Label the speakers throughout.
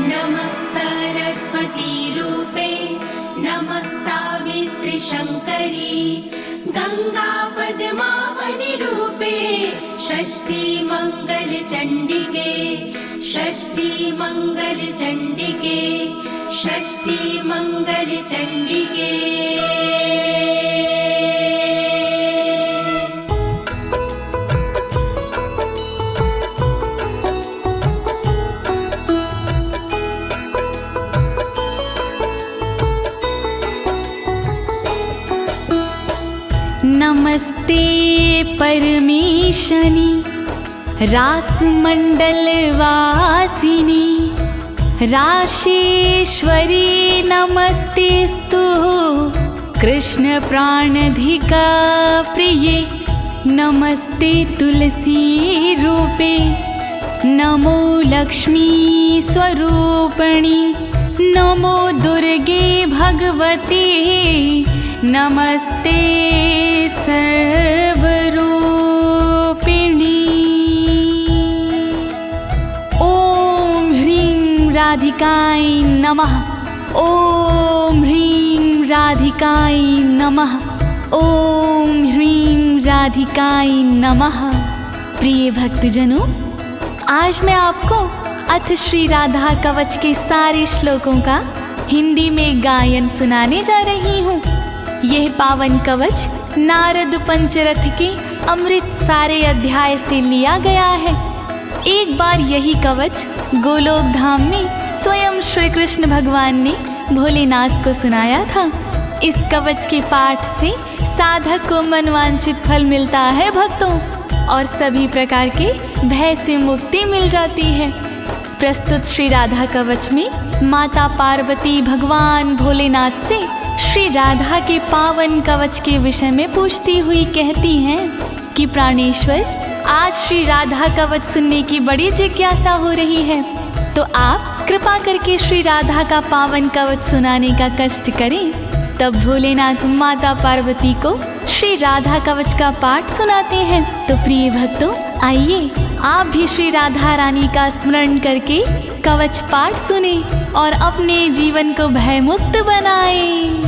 Speaker 1: नमः सरस्वती रूपे नमः सावित्री शङ्करी गंगा पद्मावनी रूपे षष्ठी मंगल चंडिके षष्ठी मंगल चंडिके षष्ठी मंगल चंडिके।
Speaker 2: नमस्ते परमेशनी रासमंडल वासिनी राशेश्वरी नमस्तेस्तु कृष्ण प्राणधिका प्रिये नमस्ते तुलसी रूपे नमो लक्ष्मी स्वरूपिणी नमो दुर्गे भगवती नमस्ते सर्वरूपिणी। ओम ह्रीं राधिकाय नमः ओम ह्रीं राधिकाय नमः ओम ह्रीं राधिकाय नमः। प्रिय भक्तजनों, आज मैं आपको अथ श्री राधा कवच के सारे श्लोकों का हिंदी में गायन सुनाने जा रही हूँ। यह पावन कवच नारद पंचरथ के अमृत सारे अध्याय से लिया गया है। एक बार यही कवच गोलोक धाम में स्वयं श्री कृष्ण भगवान ने भोलेनाथ को सुनाया था। इस कवच के पाठ से साधक को मनवांछित फल मिलता है भक्तों, और सभी प्रकार के भय से मुक्ति मिल जाती है। प्रस्तुत श्री राधा कवच में माता पार्वती भगवान भोलेनाथ से श्री राधा के पावन कवच के विषय में पूछती हुई कहती हैं कि प्राणेश्वर, आज श्री राधा कवच सुनने की बड़ी जिज्ञासा हो रही है, तो आप कृपा करके श्री राधा का पावन कवच सुनाने का कष्ट करें। तब भोलेनाथ माता पार्वती को श्री राधा कवच का पाठ सुनाते हैं। तो प्रिय भक्तों, आइए आप भी श्री राधा रानी का स्मरण करके कवच पाठ सुने और अपने जीवन को भयमुक्त बनाएं।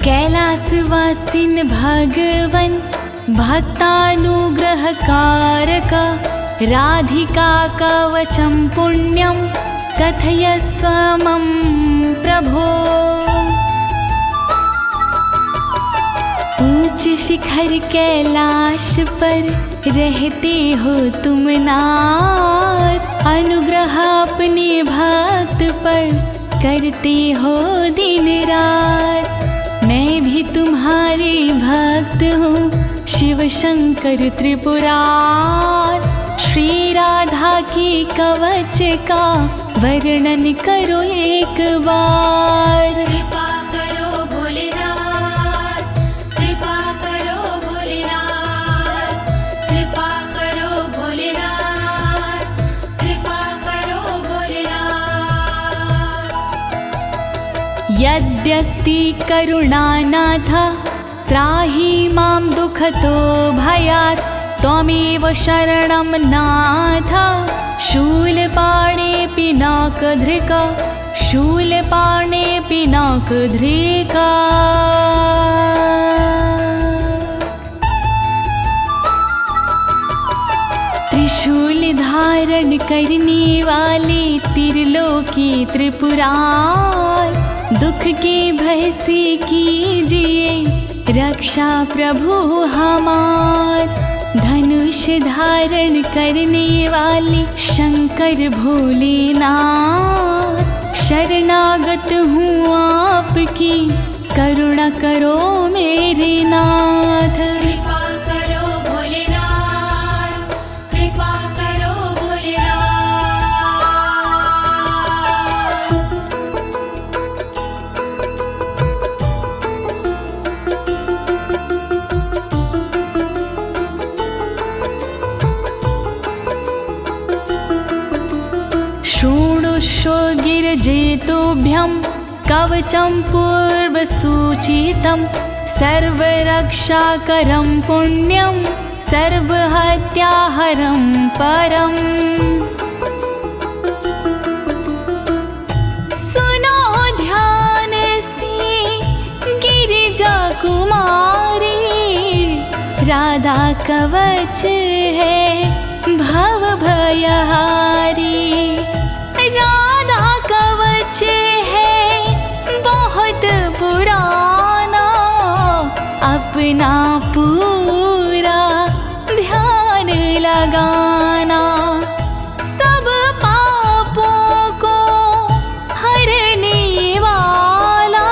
Speaker 2: कैलासवासिन भगवन भक्तानुग्रहकारक राधिका कवचम पुण्यम कथयस्व मम प्रभो। ऊंच शिखर कैलाश पर रहते हो तुम नाथ, अनुग्रह अपने भक्त पर करते हो दिन रात। मैं भी तुम्हारे भक्त हूँ शिव शंकर त्रिपुरार, श्री राधा के कवच का वर्णन करो एक बार।
Speaker 1: कृपा करो भोलेनाथ, कृपा करो भोलेनाथ, कृपा करो भोलेनाथ, कृपा करो भोलेनाथ।
Speaker 2: यद्यस्ति करुणानाथ त्राहि मां दुःखतो भयात्, त्वमेव शरणं नाथ शूलपाणे पिनाकधृका शूलपाणे पिनाकधृका। त्रिशूल धारण करने वाले त्रिलोकी त्रिपुरार, दुख के भय से कीजिए रक्षा प्रभु हमार। धनुष धारण करने वाले शंकर भोलेनाथ, शरणागत हूँ आपकी करुणा करो मेरे नाथ।
Speaker 1: कृपा करो भोलेनाथ, कृपा करो भोलेनाथ।
Speaker 2: शृणुष्व गिरिजेतुभ्यं कवचं पूर्वसूचितं, सर्वरक्षाकरं पुण्यं सर्वहत्याहरं परम्। सुनो ध्यान से गिरिजा कुमारी, राधा कवच है भव भयहारी। राधा कवच है बहुत पुराना, अपना पूरा ध्यान लगाना। सब पापों को हरने वाला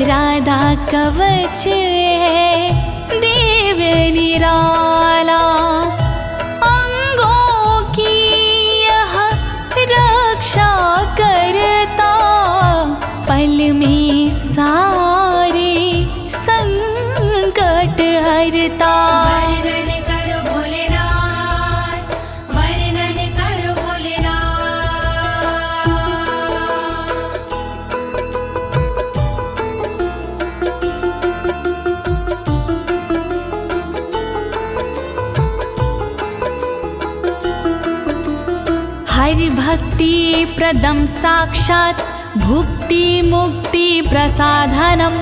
Speaker 2: राधा कवच है दिव्य निराला। अंगों की यह रक्षा करता, पल में सारे संकट हरता।
Speaker 1: वर्णन करो भोलेनाथ, वर्णन करो भोलेनाथ।
Speaker 2: हरि भक्ति प्रदम साक्षात् भुक्ति मुक्ति प्रसाधनम्।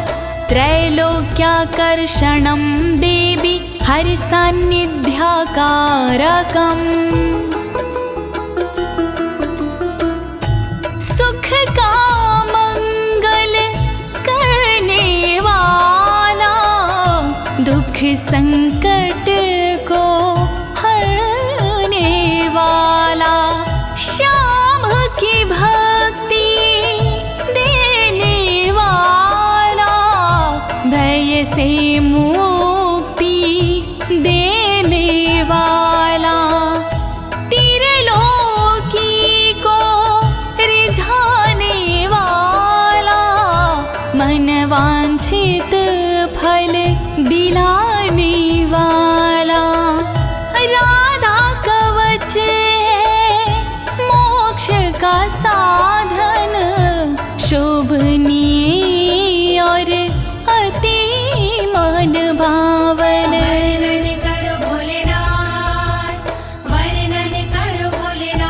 Speaker 2: त्रैलोक्याकर्षणं देवी हरि सान्निध्यकारकम्। सुख का मंगल करने वाला, दुख संकट को हरने वाला। श्याम की भक्ति देने वाला, भय से मुक्ति देने वाला। त्रिलोकी को रिझाने वाला, मन वांछित फल दिलाने वाला। राधा कवच है मोक्ष का साधन, शोभनीय और अति मन भावन।
Speaker 1: वर्णन करो भोलेनाथ, वर्णन करो भोलेनाथ।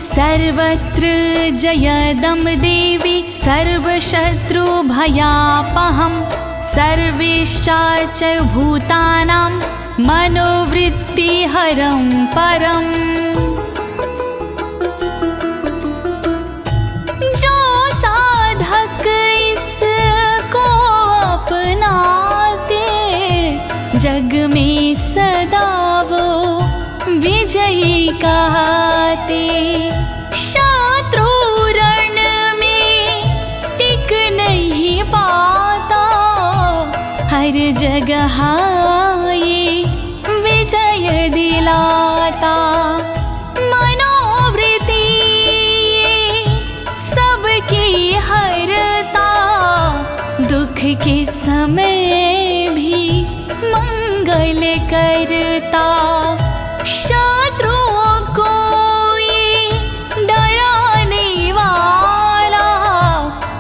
Speaker 2: सर्वत्र जयदं देवी सर्वशत्रुभयापहम्। सर्वेश्चाच भूतानां मनोवृत्तिहरं परम्। जो साधक इसको अपनाते, जग में सदा वो विजयी कहते। शत्रु रण में टिक नहीं पाता, हर जगह ये विजय दिलाता। मनोवृत्ति सबकी हरता, दुख के समय भी मंगल करता। शत्रुओं को ये डराने वाला,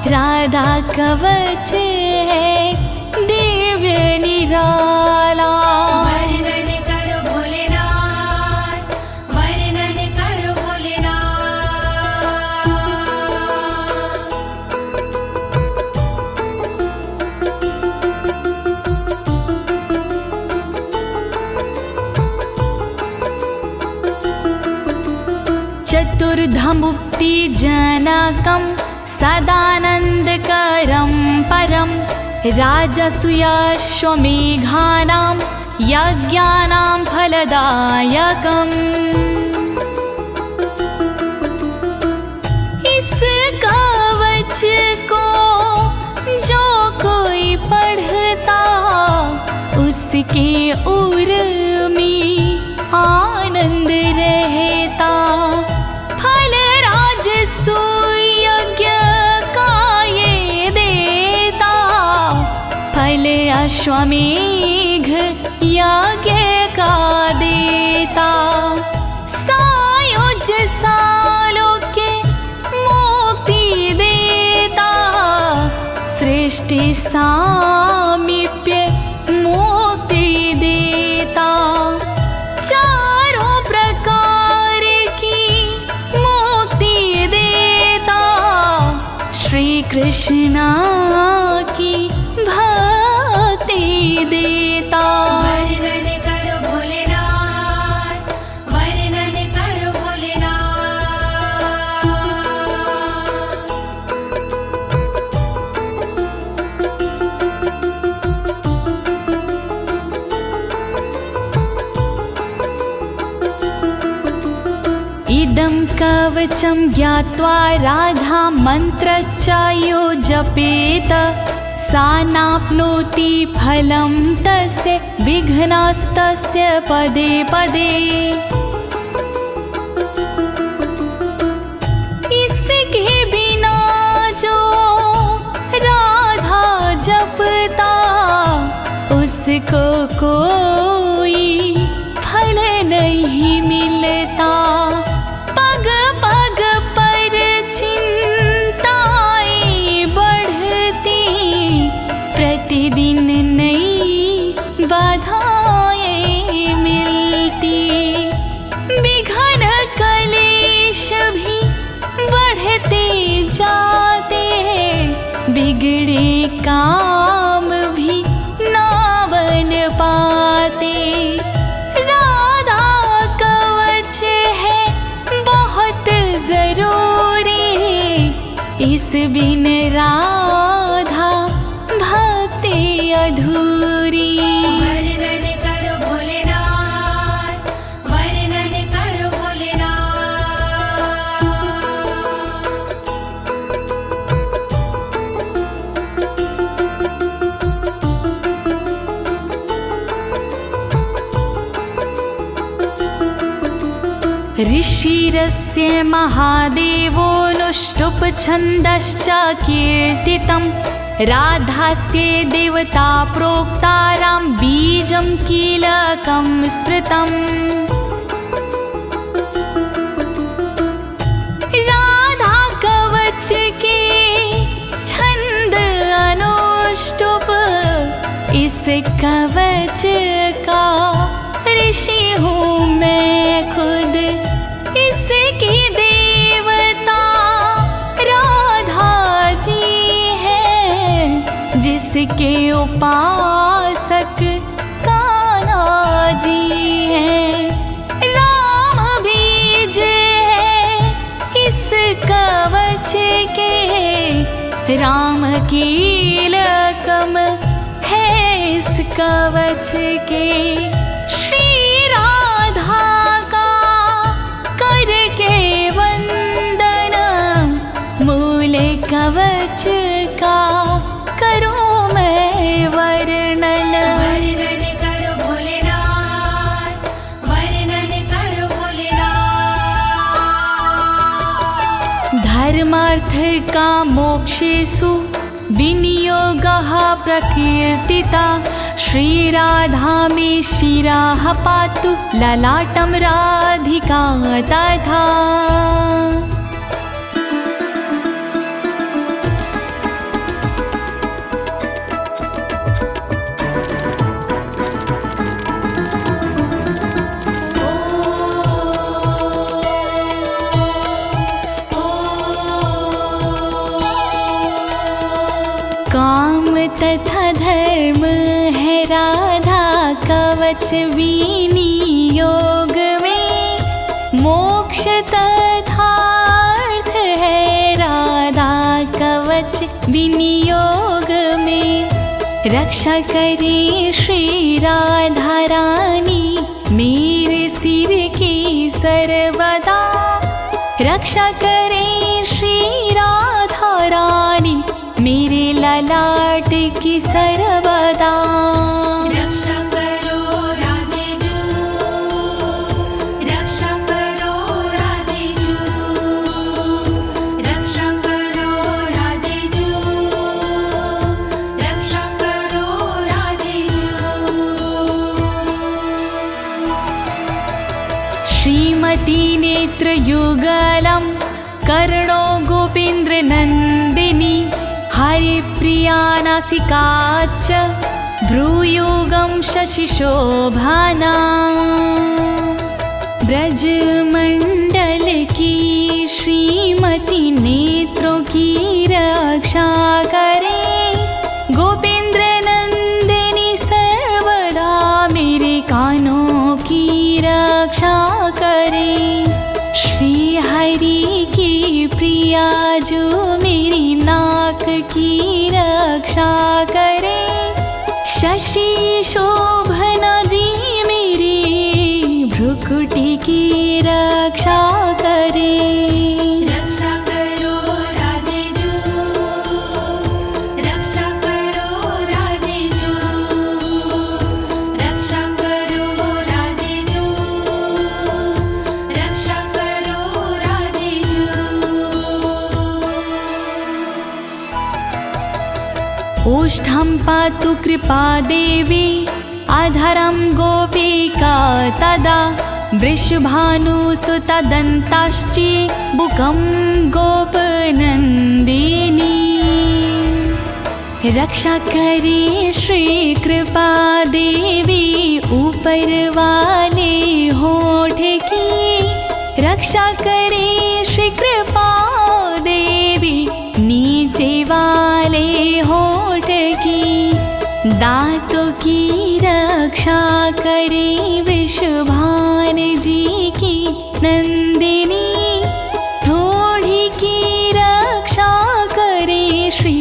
Speaker 2: राधा कवच है दिव्य निराला।
Speaker 1: वर्णन करो भोलेनाथ, वर्णन करो भोलेनाथ।
Speaker 2: चतुर्धमुक्ति जनकं सदानन्दकरं परं। राजसूयाश्वमेघानां यज्ञानां फलदायकम्। इस कवच को जो कोई पढ़ता, उसके उर में आनंद रहता। फल राजसूय यज्ञ का ये देता, फल अश्वमेघ यज्ञ का देता, सायुज सालोक्य मुक्ति देता, सृष्टि सामीप्य मुक्ति देता, चारों प्रकार की मुक्ति देता, श्री कृष्ण की भक्ति देता।
Speaker 1: वर्णन करो भोलेनाथ, वर्णन करो भोलेनाथ।
Speaker 2: इदं कवचं ज्ञात्वा राधा मन्त्रच्चायो जपेत, सा नाप्नोति फलं तस्य विघ्नास्तस्य पदे पदे। इसके बिना जो राधा जपता, उसको कोई फल नहीं मिलता। पग पग पर चिंताएं बढ़ती, प्रतिदिन नई बाधाएं मिलती, विघ्न कलेश भी बढ़ते जाते, बिगड़े काम भी ना बन पाते। राधा कवच है बहुत जरूरी, इस बिन राधा भक्ति अधूरी।
Speaker 1: वर्णन करो भोलेनाथ, वर्णन करो भोलेनाथ।
Speaker 2: ऋषिरस्य महादेवोऽनुष्टुप् छन्दश्च कीर्तितं, राधास्य देवता प्रोक्तारां बीजं कीलकं स्मृतम्। राधा कवच के छंद अनुष्टुप, इस कवच का ऋषि हूँ मैं खुद, इसकी देवता राधा जी है, जिसके उपासक कान्हा जी हैं। राम बीज है इस कवच के, राम कीलकम है इस कवच के। श्री राधा का करके वंदन, मूल कवच का करूं मैं वर्णन।
Speaker 1: वर्णन करो भोलेनाथ, वर्णन करो भोलेनाथ।
Speaker 2: धर्मार्थ का मोक्षेषु विनियोगः प्रकीर्तिता, श्रीराधा मे शिरः पातु ललाटं राधिका तथा। काम तथा धर्म है राधा कवच विनियोग में, मोक्ष तथा अर्थ है राधा कवच विनियोग में। रक्षा करे श्री राधा रानी मेरे सिर की सर्वदा, रक्षा करे श्री राधा रानी मेरे ललाट की सर्वदा।
Speaker 1: रक्षा करो राधे जू, रक्षा करो राधे जू, रक्षा करो राधे जू, रक्षा करो
Speaker 2: कोटिनेत्रयुगलं कर्णो गोपेन्द्रनन्दिनी हरिप्रिया नासिका च भ्रूयुगं शशिशोभना ब्रजमंडल की श्रीमती नेत्रों की रक्षा करे गोपेंद्र नंदिनी सर्वदा मेरे कानों की रक्षा करे श्री हरि की प्रिया जो मेरी नाक की रक्षा करे शशि शोभना जी मेरी भ्रुकुटी की रक्षा करे
Speaker 1: रक्षा करो राधे जू रक्षा करो राधे जू रक्षा करो राधे जू रक्षा करो राधे जू
Speaker 2: ओष्ठं पातु कृपा देवी अधरं गोपिका तदा वृषभानुसुतदन्ताश्ची बुकं गोपनन्दिनी रक्षा करे श्री कृपा देवी ऊपर वाले होठ की रक्षा करे श्री कृपा देवी नीचे वाले होठ की दांतों की रक्षा करे वृषभान जी की नंदिनी थोड़ी की रक्षा करे श्री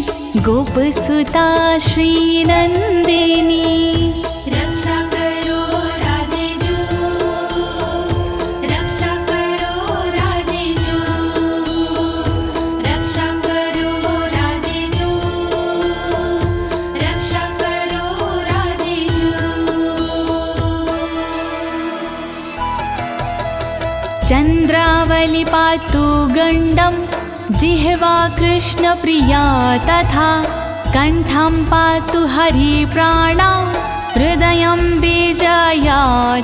Speaker 2: गोपसुता श्री नंदिनी
Speaker 1: रक्षा करो राधे जू रक्षा करो राधे जू रक्षा करो राधे जू रक्षा करो राधे जू
Speaker 2: चंद्रावली पातु गंडम जिह्वा कृष्ण प्रिया तथा कंठं पातु हरि प्राणा हृदयं विजया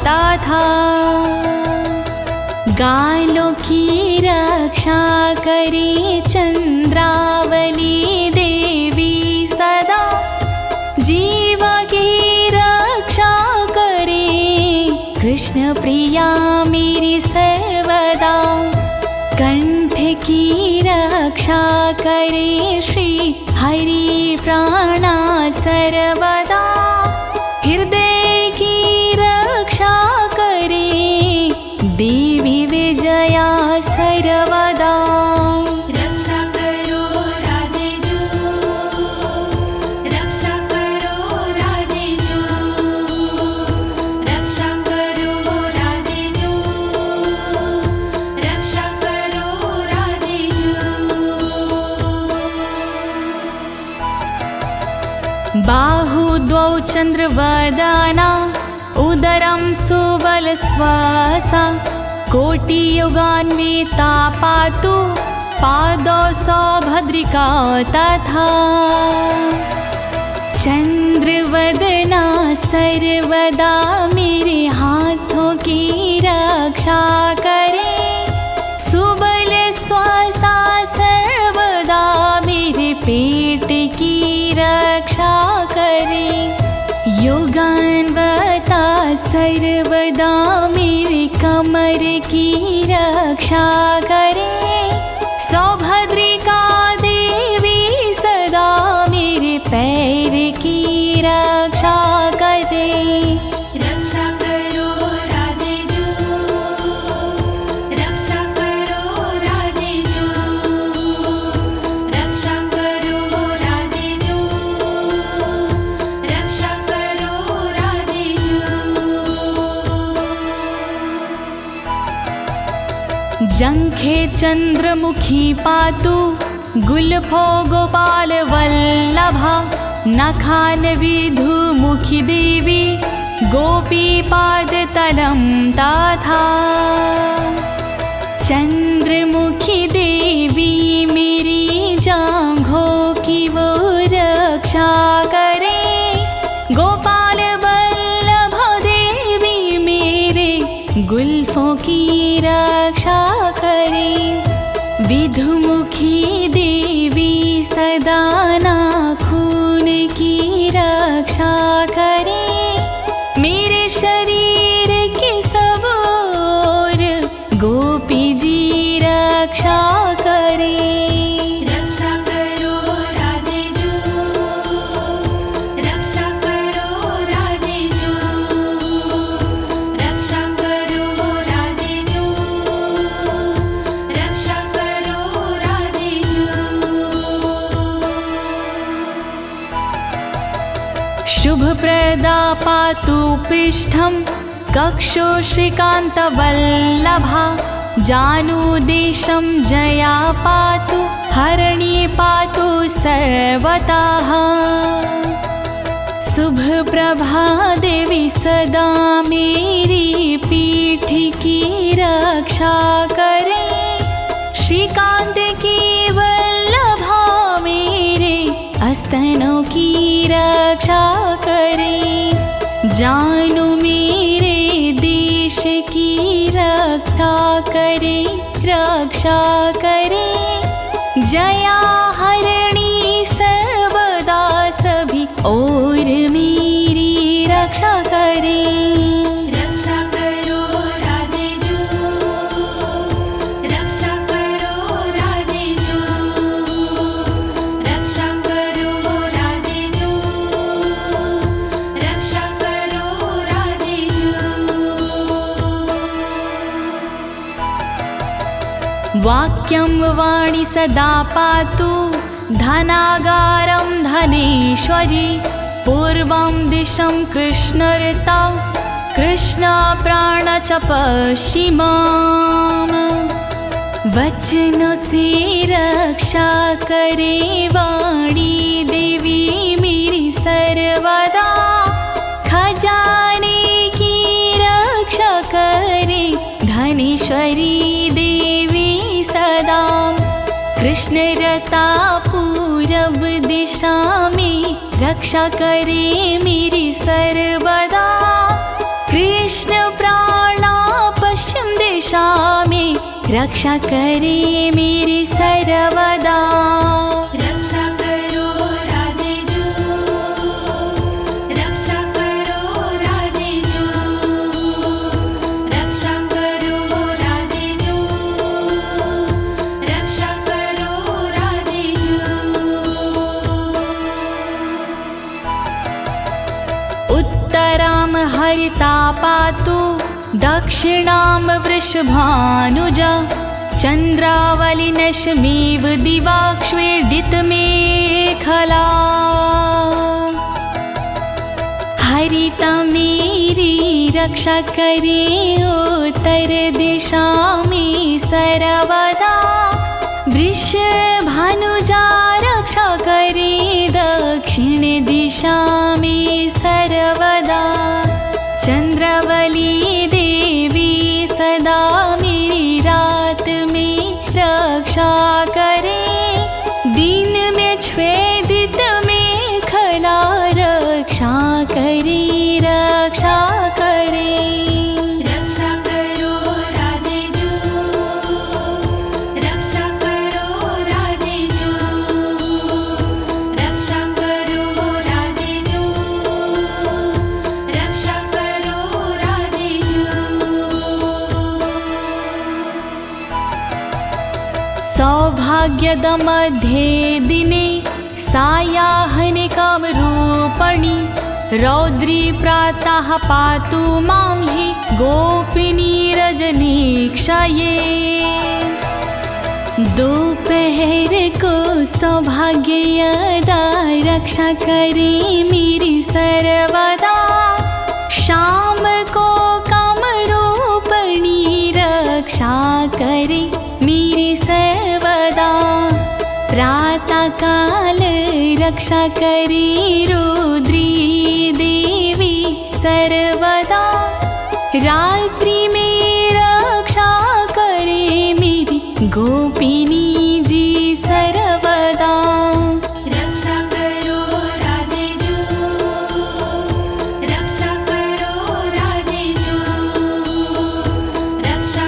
Speaker 2: तथा गालों की रक्षा करे चंद्रावली देवी सदा जीव की रक्षा करे कृष्ण प्रिया मेरी सर्वदा कंठ की रक्षा करे श्री हरि प्राणा सर्वदा हृदय की रक्षा करे देवी विजया सर्वदा
Speaker 1: रक्षा करो राधे जू रक्षा करो राधे जू रक्षा करो राधे जू रक्षा करो राधे जू
Speaker 2: बाहुद्वौ चन्द्रवदना उदरं सुबलश्वासा कोटियुगान्विता पातु पादौ सौभद्रिका तथा चंद्रवदना सर्वदा मेरे हाथों की रक्षा करे सुबल श्वासा सर्वदा मेरे पेट की रक्षा करे योगान्वता सर्वदा मेरे कमर की रक्षा करे सौभद्रिका देवी सदा मेरे पैर की रक्षा करे
Speaker 1: रक्षा करो राधे जू रक्षा करो राधे जू रक्षा करो राधे जू रक्षा करो राधे जू
Speaker 2: जंघे चंद्रमुखी पातु गुल्फो गोपाल वल्लभा नखान विधुमुखी देवी गोपी पाद तलं तथा चंद्रमुखी देवी मेरी जांघों की वो रक्षा करे गोपाल वल्लभ देवी मेरे गुल्फों की रक्षा करे। विधुमुखी देवी सदा नाखून की रक्षा करे। मेरे शरीर की सब ओर गोपी जी रक्षा करे।
Speaker 1: रक्षा करो राधे जू, रक्षा करो राधे जू, रक्षा करो राधे जू, रक्षा करो राधे जू।
Speaker 2: शुभप्रदा पातु पृष्ठं कक्षो श्रीकान्तवल्लभा। जानुदेशं जया पातु हरिणी पातु सर्वतः। शुभप्रभा देवी सदा मेरी पीठ की रक्षा करे। श्रीकांत की वल्लभा मेरे स्तनों की रक्षा करे। जानू मेरे देश की रक्षा करे, रक्षा करे। जया हरिणी सर्वदा सभी और मेरी रक्षा करे।
Speaker 1: रक्षा करो राधे जू, रक्षा करो राधे जू, रक्षा करो राधे जू, रक्षा करो राधे जू।
Speaker 2: वाक्यं वाणी सदा पातु धनागारं धनेश्वरी। पूर्वं दिशं कृष्णऋतौ कृष्णप्राण च पश्चिमाम्। वचन से रक्षा करे वाणी देवी मेरी सर्वदा। खजाने की रक्षा करे धनेश्वरी देवी सदा। कृष्णरता पूरब दिशा में रक्षा करे मेरी सर्वदा। कृष्ण प्राणा पश्चिम दिशा में रक्षा करे मेरी सर्वदा।
Speaker 1: रक्षा करो राधे जू, रक्षा करो राधे जू, रक्षा करो राधे जू, रक्षा करो राधे जू।
Speaker 2: उत्तरां हरिता पातु दक्षिणां वृषभानुजा। चन्द्रावलिनशमेव दिवाक्ष्वेडितमेखला। हरिता मेरी रक्षा करे उत्तर दिशा में सर्वदा। वृषभानुजा रक्षा करे दक्षिण दिशा में सर्वदा। चंद्रावली देवी सदा मेरी रात में रक्षा करे। दिन में छेदित मेखला रक्षा करे, रक्षा करे।
Speaker 1: रक्षा करो राधे जू, रक्षा करो राधे जू, रक्षा करो राधे जू, रक्षा करो राधे जू।
Speaker 2: सौभाग्यद मध्ये दिने सायाह्निकं रूपणि। रौद्री प्रातः पातु मां हि गोपिनी रजनीक्षये। दोपहर को सौभाग्यदा रक्षा करे मेरी सर्वदा। शाम को कामरूपिणी रक्षा करे मेरी सर्वदा। प्रातः काल रक्षा करे रुद्री देवी सर्वदा। रात्रि में रक्षा करे मेरी गोपिनी जी सर्वदा।
Speaker 1: रक्षा करो राधे जू, रक्षा करो राधे जू, रक्षा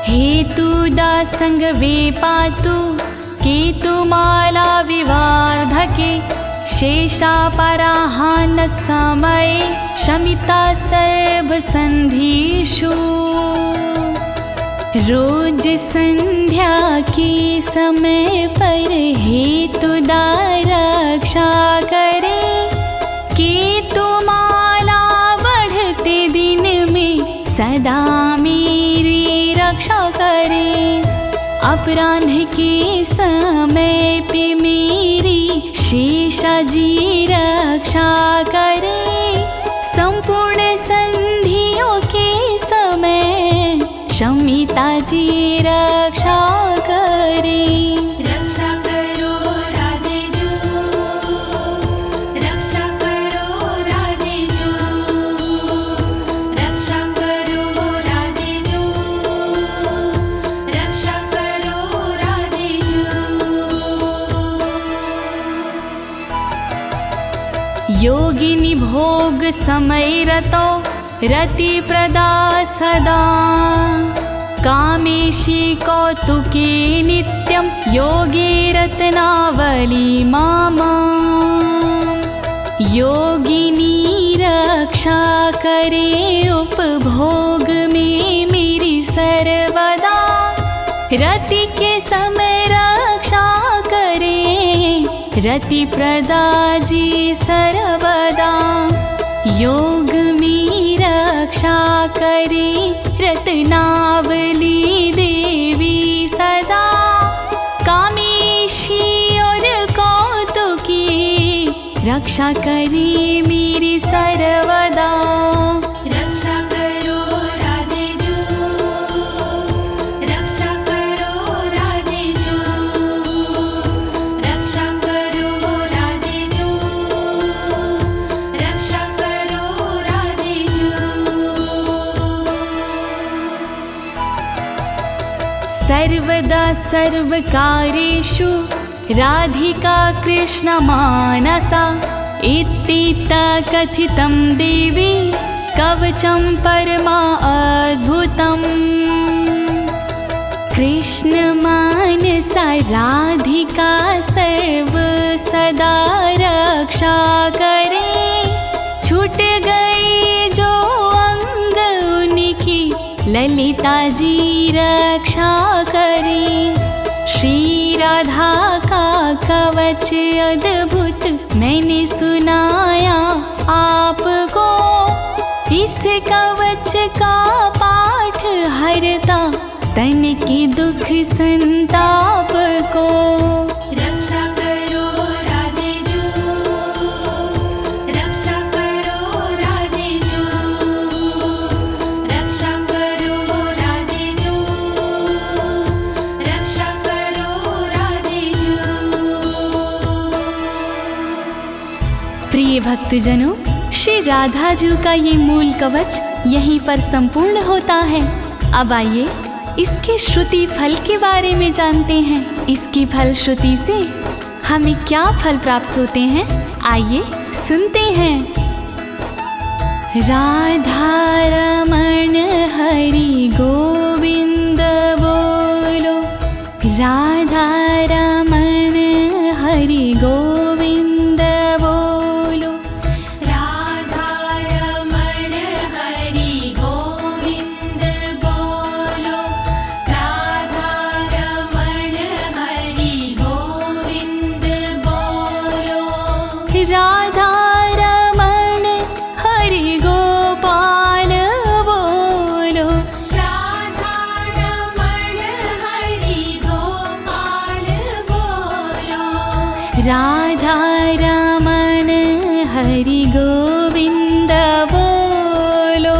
Speaker 2: हेतु दासंग वे पातु केतुमाला विवार्धके शेषापराहान समये शमिता सर्वसन्धिषु। रोज संध्या के समय पर हेतुदा रक्षा करे, केतुमाला बढ़ते दिन में सदा मेरी रक्षा करे। अपराह्न के समय पे मेरी शेषाजी रक्षा करे, संपूर्ण संधियों के समय शमिता जी रक्षा करे।
Speaker 1: रक्षा करो राधे जू, रक्षा करो राधे जू, रक्षा करो राधे जू, रक्षा करो राधे जू।
Speaker 2: योगिनी भोग समय रतो रति प्रदा सदा, कामेशी कौतुके नित्यं योगे रत्नावली मामा। योगिनी रक्षा करे उपभोग में मेरी सर्वदा, रति के समय रक्षा करे रति प्रदा जी सर्वदा। योग में रक्षा करे रत्नावली देवी सदा, कामेशी और कौतुकी रक्षा करे मेरी सर्वदा।
Speaker 1: रक्षा करो राधे जू, रक्षा करो राधे जू, रक्षा करो राधे जू, रक्षा करो राधे जू।
Speaker 2: सर्वदा सर्वकार्येषु राधिका कृष्ण मानसा, इत्थिता कथितं देवी कवचं परमा अद्भुतम्। कृष्ण मानसा राधिका सर्व सदा रक्षा करे, छूट गई जो अंग उनकी ललिता जी रक्षा करे। श्री राधा का कवच अद्भुत मैंने सुनाया आपको, इस कवच का पाठ हरता तन के दुख संताप को।
Speaker 1: रक्षा करो राधे जू, रक्षा करो राधे जू, रक्षा करो राधे जू, रक्षा करो राधे जू।
Speaker 2: प्रिय भक्तजनों, श्री राधा जी का ये मूल कवच यहीं पर संपूर्ण होता है। अब आइए इसके श्रुति फल के बारे में जानते हैं। इसकी फल श्रुति से हमें क्या फल प्राप्त होते हैं, आइए सुनते हैं। राधा रमण हरि गोविंद बोलो, राधा रमण हरि गोविंद बोलो,
Speaker 1: राधा रमण हरि गोविंद बोलो, राधा रमण हरि गोविंद बोलो,
Speaker 2: राधा रमण हरि गोपाल बोलो,
Speaker 1: राधा रमण हरि गोपाल बोलो,
Speaker 2: राधा रमण हरि गोविंद बोलो।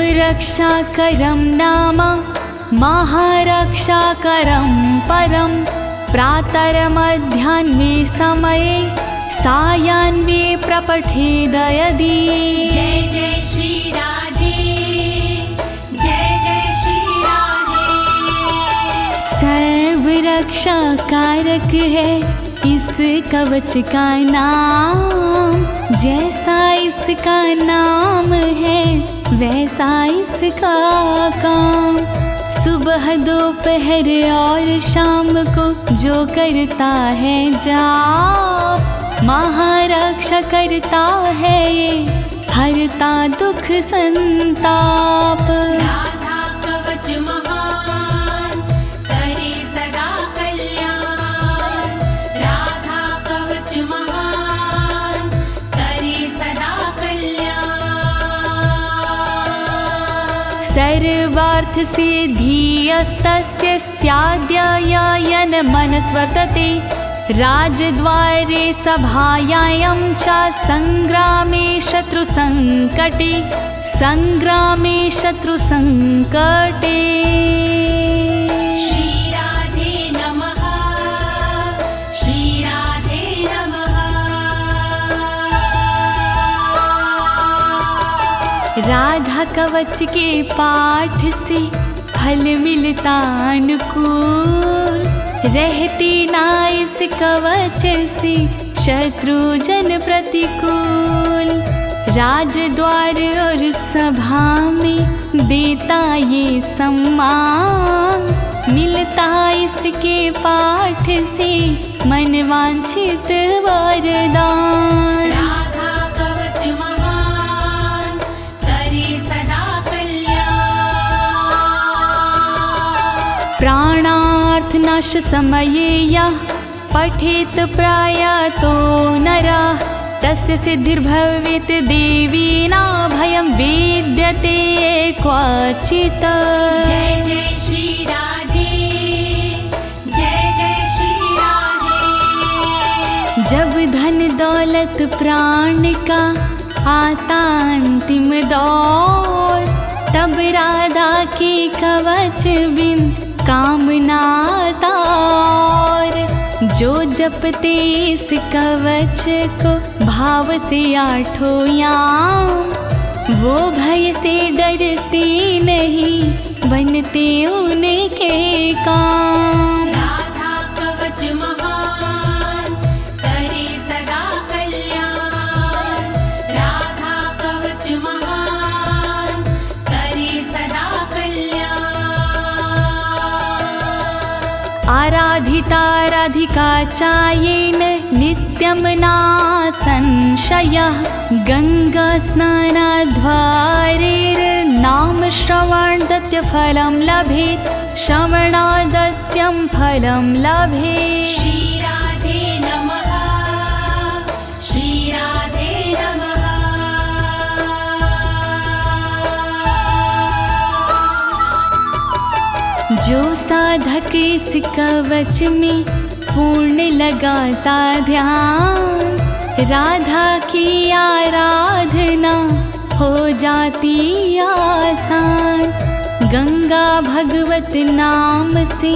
Speaker 2: सर्वरक्षाकरं नाम महारक्षाकरं परं, प्रातर्मध्याह्ने समये सायाह्ने प्रपठेद यदि।
Speaker 1: जय जय श्री राधे, जय जय श्री राधे।
Speaker 2: सर्वरक्षा कारक है इस कवच का नाम, जैसा इसका नाम है वैसा इसका काम। सुबह दोपहर और शाम को जो करता है जाप, महारक्षा करता है ये, हरता दुख संताप।
Speaker 1: राधा कवच महान करे सदा कल्याण, राधा कवच महान करे सदा कल्याण।
Speaker 2: सर्वार्थ सिद्धिस्तस्य स्याद्ययन मनस्वर्तते, राजद्वारे सभायां च संग्रामे शत्रुसंकटे, संग्रामे शत्रुसंकटे।
Speaker 1: श्री राधे नमः, श्री राधे नमः।
Speaker 2: राधा कवच के पाठ से फल मिलता अनुकूल, रहती ना इस कवच से शत्रु जन प्रतिकूल। राजद्वार और सभा में देता ये सम्मान, मिलता इसके पाठ से मनवांछित वरदान।
Speaker 1: राधा कवच महान करे सदा कल्याण,
Speaker 2: प्राणार्थनाश समये यः पठेत प्रयातो नरः, तस्य सिद्धिर्भवेत् देवी न भयं विद्यते क्वचित्।
Speaker 1: जय जय श्री राधे, जय जय श्री राधे।
Speaker 2: जब धन दौलत प्राण का आता अंतिम दौर, तब राधा के कवच बिन कामना तार। जो जपते इस कवच को भाव से आठों याम, वो भय से डरते नहीं, बनते उनके काम।
Speaker 1: राधा कवच महान करे सदा कल्याण, राधा कवच महान करे सदा कल्याण।
Speaker 2: आराधिता राधिका चायेन नित्यं ना संशयः, गंगा स्नानाद्वारेर्नाम श्रवणादत्य फलं लभेत्, श्रवणादत्यं फलं लभेत्।
Speaker 1: श्री राधे नमः, श्री राधे नमः।
Speaker 2: जो साधक इस कवच में पूर्ण लगाता ध्यान, राधा की आराधना हो जाती आसान। गंगा भगवत नाम से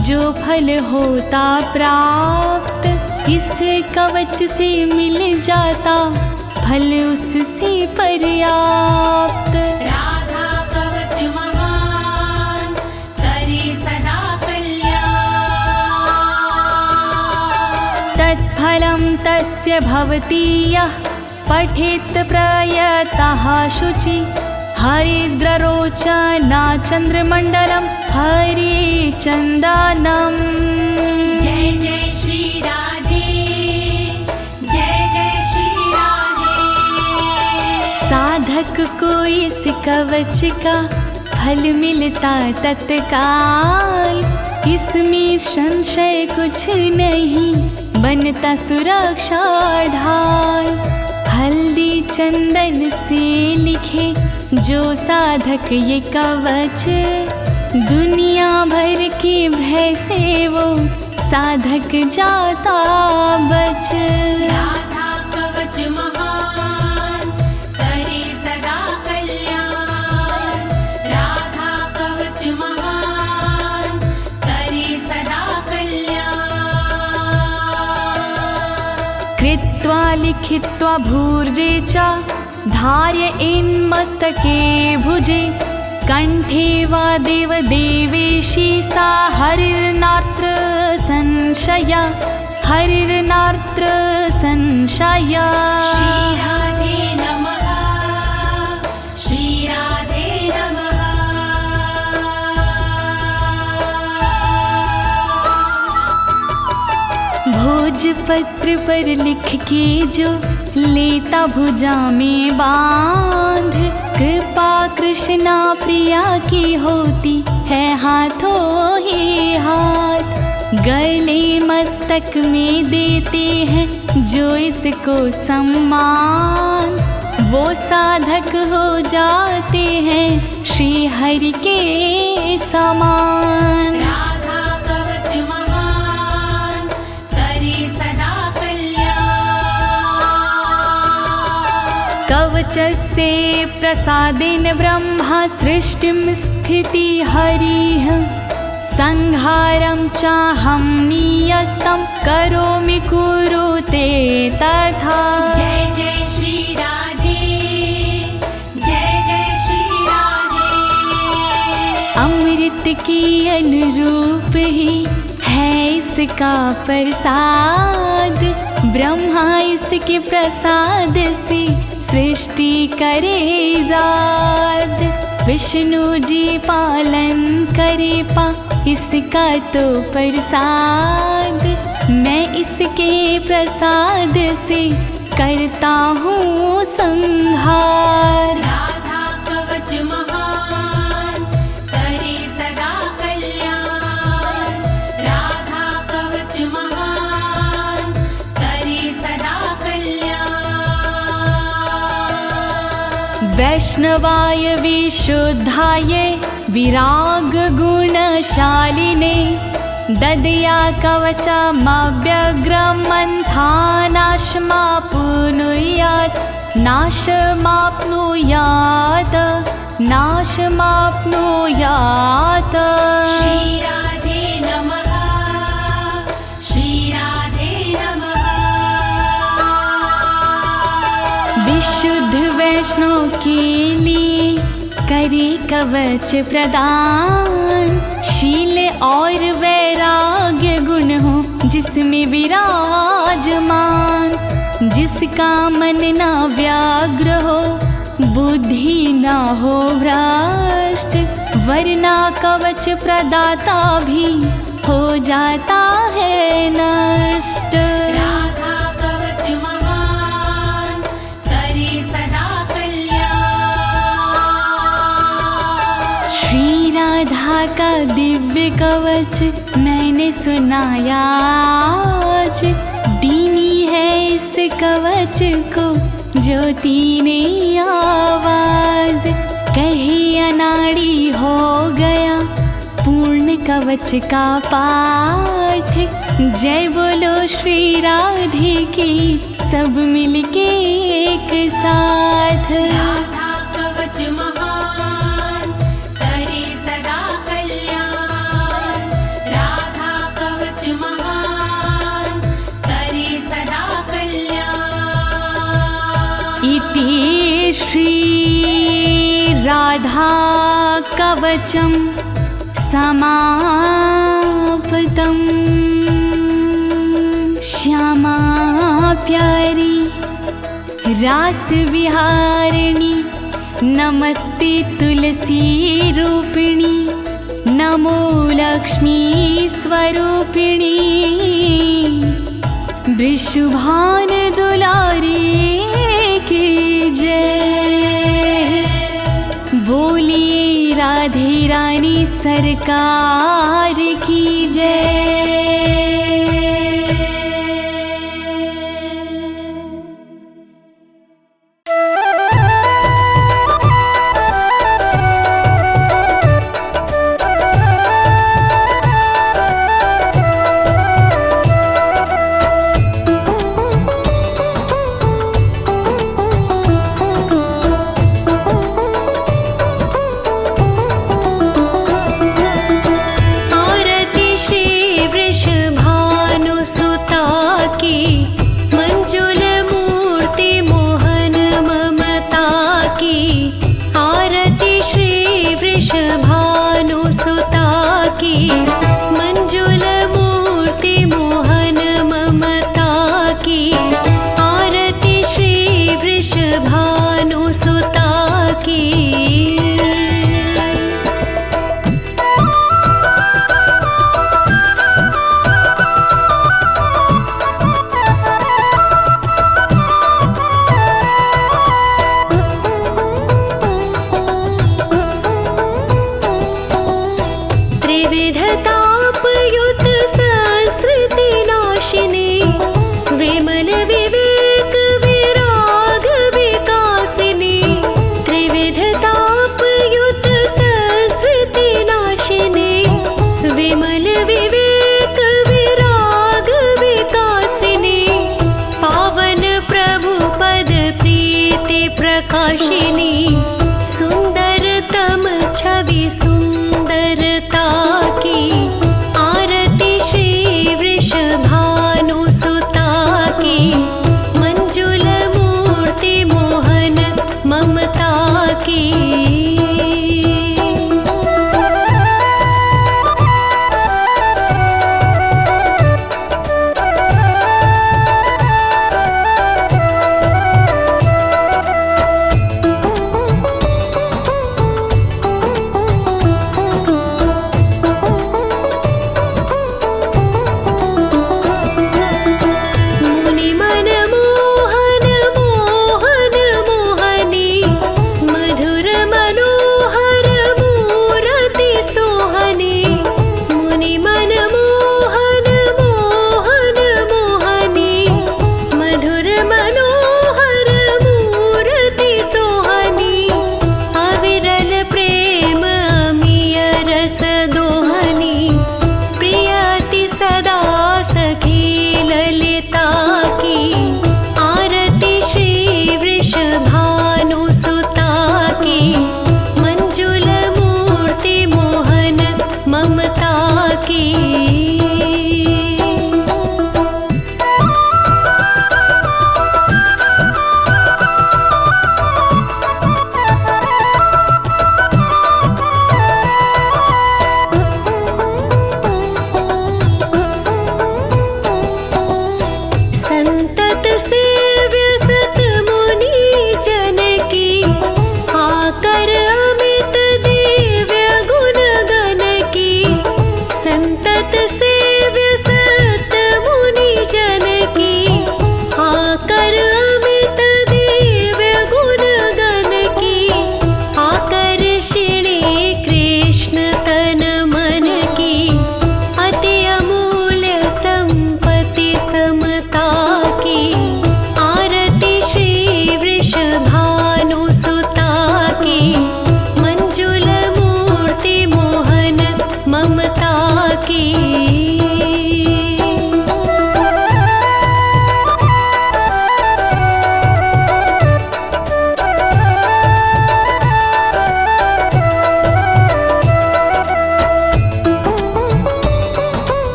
Speaker 2: जो फल होता प्राप्त, इस कवच से मिल जाता फल उससे पर्याप्त।
Speaker 1: राधा कवच महान करे सदा कल्याण,
Speaker 2: तत्फलं तस्य भवति यः पठेत् प्रयतः शुचि, हरिद्ररोचना चन्द्रमण्डलं हरिचन्दनम्।
Speaker 1: जय जय श्री राधे, जय जय श्री राधे।
Speaker 2: साधक को इस कवच का फल मिलता तत्काल, इसमें संशय कुछ नहीं, बनता सुरक्षा ढाल। हल्दी चंदन से लिखे जो साधक ये कवच, दुनिया भर के भय से वो साधक जाता बच।
Speaker 1: राधा कवच महान करे सदा कल्याण, राधा कवच महान करे सदा कल्याण।
Speaker 2: कृत्वा लिखित्वा भूर्जे च धार्य इन्मस्तके भुजे, कंठे वा देव देवेशी सा हरिर्नात्र संशय, हरिर्नात्र संशय।
Speaker 1: श्री
Speaker 2: पत्र पर लिख के जो लेता भुजा में बांध, कृपा कृष्णा प्रिया की होती है हाथों ही हाथ। गले मस्तक में देते हैं जो इसको सम्मान, वो साधक हो जाते हैं श्री हरि के समान।
Speaker 1: राधा कवच महान करे सदा कल्याण।
Speaker 2: कवचस्य प्रसादेन ब्रह्मा सृष्टिं स्थिति हरिः, संहारं चाहं नियतं करोमि कुरुते तथा।
Speaker 1: जय जय श्री राधे, जय जय श्री राधे।
Speaker 2: अमृत के अनुरूप ही है इसका प्रसाद, ब्रह्मा इसके प्रसाद से सृष्टि करे जाद। विष्णु जी पालन करे पा इसका तो प्रसाद, मैं इसके प्रसाद से करता हूँ संहार।
Speaker 1: राधा कवच महान करे सदा कल्याण। राधा कवच महान करे सदा कल्याण।
Speaker 2: वैष्णवाय विशुद्धाय विराग गुणशालिने, ददया कवचमव्यग्रमन्थानाशमाप्नुयात्, नाशमाप्नुयात्, नाशमाप्नुयात्।
Speaker 1: श्री राधे नमः, श्री राधे नमः।
Speaker 2: विशुद्ध वैष्णव के लिए करे कवच प्रदान, शील और वैराग्य गुण हो जिसमें विराजमान। जिसका मन ना व्याग्र हो, बुद्धि ना हो भ्रष्ट, वरना कवच प्रदाता भी हो जाता है नष्ट।
Speaker 1: राधा कवच महान करे सदा कल्याण।
Speaker 2: श्री राधा का दिव्य कवच मैंने सुनाया आज, दीनी है इस कवच को ज्योति ने आवाज। कहीं अनाड़ी हो गया पूर्ण कवच का पाठ, जय बोलो श्री राधे की सब मिलके एक साथ।
Speaker 1: राधा कवच महान करे सदा कल्याण। राधा कवच महान करे सदा कल्याण।
Speaker 2: इति श्री राधा कवचम समाप्तम्। श्यामा प्यारी रास विहारिणी, नमस्ते तुलसी रूपिणी, नमो लक्ष्मी स्वरूपिणी। वृषभान दुलारी की जय, बोलिए राधे रानी सरकार की जय।